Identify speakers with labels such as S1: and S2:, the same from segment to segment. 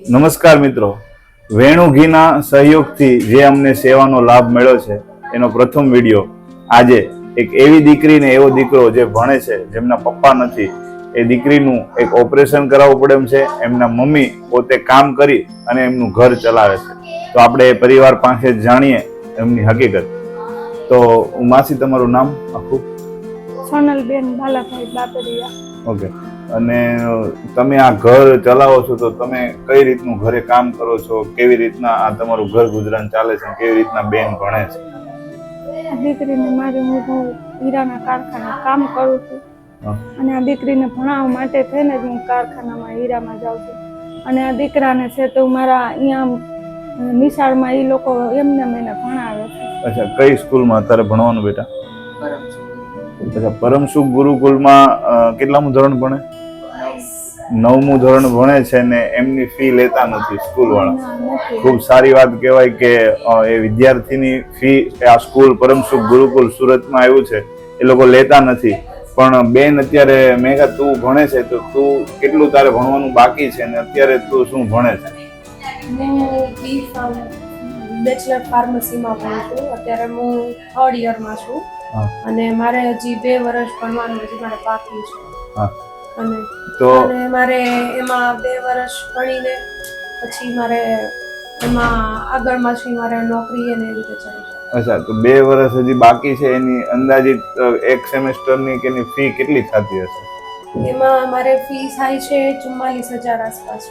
S1: નમસ્કાર મિત્રો, વેણુ ઘીના સહયોગથી જે અમને સેવાનો લાભ મળ્યો છે એનો પ્રથમ વિડીયો આજે એક એવી દીકરી ને એવો દીકરો જે ભણે છે, જેમના પપ્પા નથી, એ દીકરીનું એક ઓપરેશન કરાવવું પડે એમ છે. એમના મમ્મી પોતે કામ કરી અને એમનું ઘર ચલાવે છે. તો આપણે પરિવાર પાસે જાણીએ એમની હકીકત. તો માસી, તમારું નામ આખું?
S2: સોનલબેન બાલાભાઈ બાબરિયા.
S1: ઓકે. અને તમે આ ઘર ચલાવો છો તો તમે કઈ રીતનું ઘરે કામ કરો છો? કેવી રીતના આ તમારું ઘર ગુજરાન ચાલે છે? કેવી રીતના બેન ભણે છે?
S2: આ દીકરીને મારી હું હીરાના કારખાના કામ કરું છું અને આ દીકરીને ભણાવવા માટે થઈને જ હું કારખાનામાં હીરામાં જાઉં છું. અને આ દીકરાને છે તો મારા અહીંયા નિશાળમાં એ લોકો એમને મને ભણાવે છે.
S1: અચ્છા, કઈ સ્કૂલમાં અત્યારે ભણવાનું બેટા? અચ્છા, પરમસુખ ગુરુકુલમાં કેટલામું ધોરણ ભણે? 9મું ધોરણ ભણે છે ને એમની ફી લેતા નથી સ્કૂલ વાળા. ખૂબ સારી વાત કહેવાય કે એ વિદ્યાર્થીની ફી આ સ્કૂલ પરમસુખ ગુરુકુલ સુરતમાં આવ્યું છે, એ લોકો લેતા નથી. પણ બેન, અત્યારે મેઘા તું ભણે છે તો તું કેટલું તારે ભણવાનું બાકી છે ને અત્યારે તું શું ભણે છે?
S3: હું બેચલર ફાર્મસીમાં ભણું છું. અત્યારે હું 3rd યરમાં છું અને મારે હજી 2 વર્ષ ભણવાનું હજી મારે બાકી છે. અને મારે એમાં 2 વર્ષ ભણીને પછી મારે એમાં આગળમાં મારે નોકરી અને એવી રીતે ચાલી છે.
S1: અચ્છા, તો 2 વર્ષ હજી બાકી છે. એની અંદાજિત એક સેમેસ્ટરની કે એની ફી કેટલી થતી હશે?
S3: એમાં મારે ફી થાય છે 44,000 આસપાસ.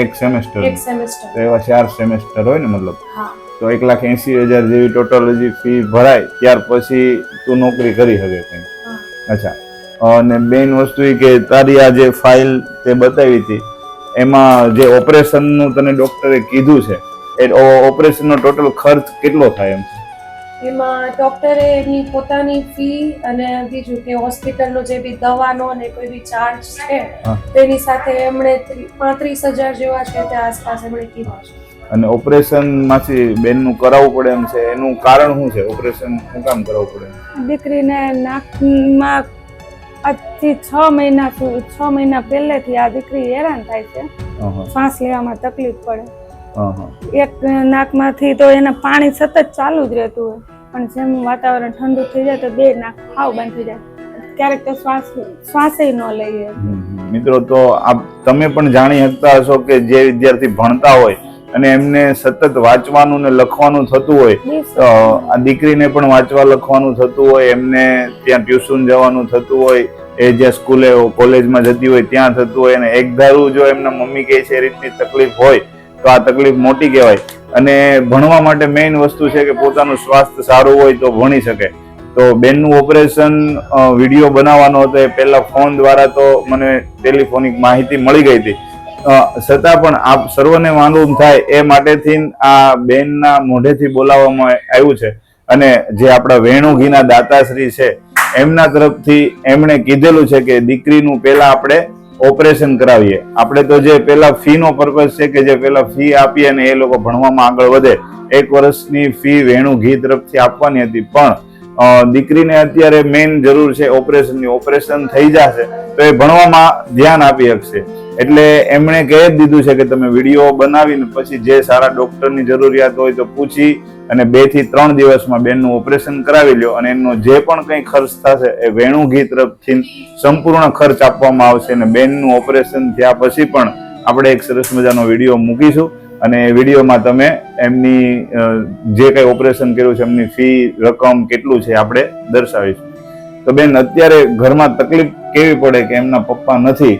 S1: એક સેમેસ્ટર?
S3: એક સેમેસ્ટર.
S1: તો એવા 4 સેમેસ્ટર હોય ને, મતલબ?
S3: હા. તો
S1: 1,80,000 જેવી ટોટલ હજી ફી ભરાય ત્યાર પછી તું નોકરી કરી શકે કઈ? અચ્છા. અને મેઇન વસ્તુ એ કે તારી આ જે ફાઇલ તે બતાવી હતી એમાં જે ઓપરેશનનું તને ડોક્ટરે કીધું છે એ ઓપરેશનનો ટોટલ ખર્ચ કેટલો થાય એમ?
S3: એમાં ડોક્ટરે એમની પોતાની ફી અને બીજું કે હોસ્પિટલનો જે બી દવાનો અને કોઈ બી ચાર્જ છે તેની સાથે એમણે 35,000 જેવા છે તે આસપાસ એમણે કીધા છે.
S1: અને ઓપરેશન માંથી બેનનું કરાવવું પડે એમ છે, એનું કારણ શું છે? ઓપરેશન શું કામ કરાવવું પડે?
S2: દીકરીને નાકમાં આજથી 6 મહિના પહેલેથી આ દીકરી હેરાન થાય છે. શ્વાસ લેવામાં તકલીફ પડે. એક નાકમાંથી તો એને પાણી સતત ચાલુ જ રહેતું હોય, પણ જેમ વાતાવરણ ઠંડુ થઈ જાય તો 2 નાક હાવ બંધ થઈ જાય. ક્યારેક તો શ્વાસે ન લઈએ.
S1: મિત્રો, તો તમે પણ જાણી શકતા હશો કે જે વિદ્યાર્થી ભણતા હોય અને એમને સતત વાંચવાનું ને લખવાનું થતું હોય, તો આ દીકરીને પણ વાંચવા લખવાનું થતું હોય, એમને ત્યાં ટ્યુશન જવાનું થતું હોય, એ જ્યાં સ્કૂલે કોલેજમાં જતી હોય ત્યાં થતું હોય, અને એક ધારું જો એમના મમ્મી કહે છે એ રીતની તકલીફ હોય તો આ તકલીફ મોટી કહેવાય. અને ભણવા માટે મેઇન વસ્તુ છે કે પોતાનું સ્વાસ્થ્ય સારું હોય તો ભણી શકે. તો બેનનું ઓપરેશન વિડીયો બનાવવાનો હતો, એ પહેલા ફોન દ્વારા તો મને ટેલિફોનિક માહિતી મળી ગઈ હતી, છતાં પણ આપ સર્વને માલુમ થાય એ માટેથી આ બેનના મોઢેથી બોલાવવામાં આવ્યું છે. અને જે આપણા વેણુ ઘીના દાતાશ્રી છે એમના તરફથી એમણે કીધેલું છે કે દીકરીનું પહેલા આપણે ઓપરેશન કરાવીએ. આપણે તો જે પહેલા ફી નો પર્પઝ છે કે જે પહેલા ફી આપીએ અને એ લોકો ભણવામાં આગળ વધે. 1 વર્ષની ફી વેણુ ઘી તરફથી આપવાની હતી, પણ દીકરીને અત્યારે મેઇન જરૂર છે ઓપરેશનની. ઓપરેશન થઈ જશે તો એ ભણવામાં ધ્યાન આપી શકશે. એટલે એમણે કહી જ દીધું છે કે તમે વિડીયો બનાવીને પછી જે સારા ડોક્ટરની જરૂરિયાત હોય તો પૂછી અને 2 થી 3 દિવસમાં બેનનું ઓપરેશન કરાવી લ્યો. અને એનો જે પણ કંઈ ખર્ચ થશે એ વેણુ ઘી તરફથી સંપૂર્ણ ખર્ચ આપવામાં આવશે. અને બેનનું ઓપરેશન થયા પછી પણ આપણે એક સરસ મજાનો વિડીયો મૂકીશું અને એ વિડીયોમાં તમે એમની જે કંઈ ઓપરેશન કર્યું છે એમની ફી રકમ કેટલું છે આપણે દર્શાવીશું. તો બેન, અત્યારે ઘરમાં તકલીફ કેવી પડે કે એમના પપ્પા નથી,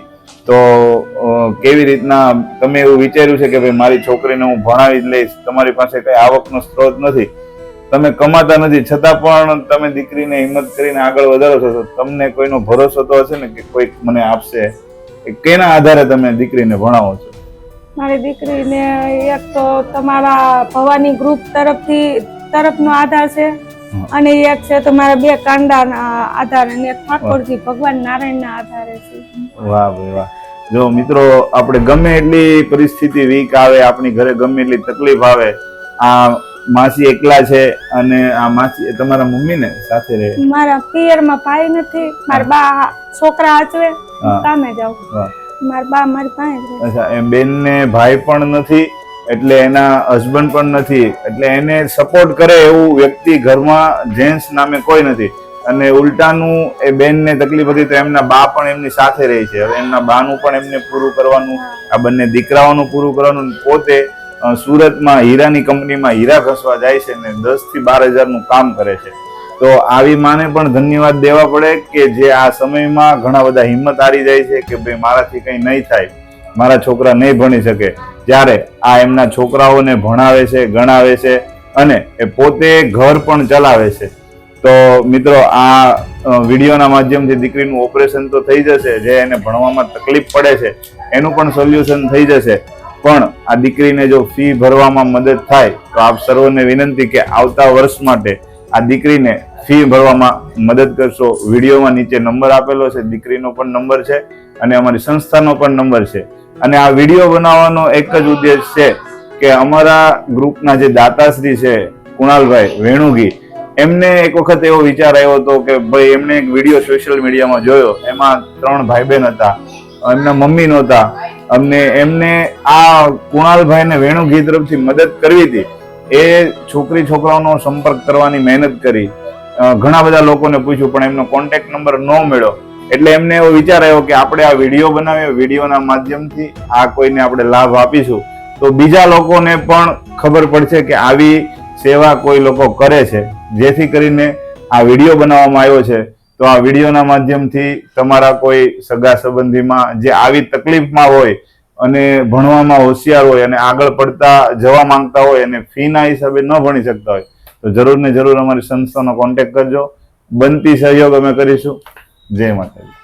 S1: તો કેવી રીતના તમે એવું વિચાર્યું છે કે ભાઈ મારી છોકરીને હું ભણાવી જ લઈશ? તમારી પાસે કઈ આવકનો સ્ત્રોત નથી, તમે કમાતા નથી, છતાં પણ તમે દીકરીને હિંમત કરીને આગળ વધારો છો, તો તમને કોઈનો ભરોસો તો હશે ને કે કોઈક મને આપશે? કેના આધારે તમે દીકરીને ભણાવો છો?
S2: મારી દીકરીને એક તો તમારા ભવાની ગ્રુપ તરફનો આધાર છે અને એક છે તમારા 2 કાંડાના આધારે અને એક ઠાકોરજી ભગવાન નારાયણના આધારે છે.
S1: વાહ ભાઈ વાહ. જો મિત્રો, આપણે ગમે એટલી પરિસ્થિતિ વીક આવે, આપણી ઘરે ગમે એટલી તકલીફ આવે, આ માસી એકલા છે અને આ માસી તમારા મમ્મી ને સાથે રહે?
S2: મારા પિયરમાં ભાઈ નથી, મારા બા છોકરા હાચવે, કામે જાઉં. મારા બા મારી પાસે જ રહે.
S1: અચ્છા, એ બેનને ભાઈ પણ નથી એટલે એના હસબન્ડ પણ નથી એટલે એને સપોર્ટ કરે એવું વ્યક્તિ ઘરમાં જેન્ટ્સ નામે કોઈ નથી. અને ઉલટાનું એ બેનને તકલીફ હતી તો એમના બા પણ એમની સાથે રહે છે. હવે એમના બાનું પણ એમને પૂરું કરવાનું, આ બંને દીકરાઓનું પૂરું કરવાનું. પોતે સુરતમાં હીરાની કંપનીમાં હીરા ઘસવા જાય છે ને 10 થી 12,000 કામ કરે છે. તો આવી માને પણ ધન્યવાદ દેવા પડે કે જે આ સમયમાં ઘણા બધા હિંમત હારી જાય છે કે ભાઈ મારાથી કંઈ નહીં થાય, મારા છોકરા નહીં ભણી શકે, ત્યારે આ એમના છોકરાઓને ભણાવે છે, ગણાવે છે અને એ પોતે ઘર પણ ચલાવે છે. તો મિત્રો, આ વિડીયોના માધ્યમથી દીકરીનું ઓપરેશન તો થઈ જશે, જે એને ભણવામાં તકલીફ પડે છે એનું પણ સોલ્યુશન થઈ જશે. પણ આ દીકરીને જો ફી ભરવામાં મદદ થાય તો આપ સર્વને વિનંતી કે આવતા વર્ષ માટે આ દીકરીને ફી ભરવામાં મદદ કરશો. વિડીયોમાં નીચે નંબર આપેલો છે, દીકરીનો પણ નંબર છે અને અમારી સંસ્થાનો પણ નંબર છે. અને આ વિડીયો બનાવવાનો એક જ ઉદ્દેશ છે કે અમારા ગ્રુપના જે દાતાશ્રી છે કુણાલભાઈ વેણુગી, એમને એક વખત એવો વિચાર આવ્યો હતો કે ભાઈ એમને એક વિડીયો સોશિયલ મીડિયામાં જોયો, એમાં 3 ભાઈ બહેન હતા, એમના મમ્મી નહોતા, એમને આ કુણાલભાઈને વેણુગી તરફથી મદદ કરવી હતી. એ છોકરી છોકરાઓનો સંપર્ક કરવાની મહેનત કરી, ઘણા બધા લોકોને પૂછ્યું પણ એમનો કોન્ટેક્ટ નંબર ન મળ્યો. એટલે એમને એવો વિચાર આવ્યો કે આપણે આ વિડીયો બનાવીએ, વિડીયોના માધ્યમથી આ કોઈને આપણે લાભ આપીશું તો બીજા લોકોને પણ ખબર પડશે કે આવી સેવા કોઈ લોકો કરે છે. જેથી કરીને આ વિડીયો બનાવવામાં આવ્યો છે. તો આ વિડીયોના માધ્યમથી તમારા કોઈ સગા સંબંધીમાં જે આવી તકલીફમાં હોય અને ભણવામાં હોશિયાર હોય અને આગળ પડતા જવા માંગતા હોય અને ફીના હિસાબે ન ભણી શકતા હોય તો જરૂર ને જરૂર અમારી સંસ્થાનો કોન્ટેક્ટ કરજો. બનતી સહયોગ અમે કરીશું. જય માતાજી.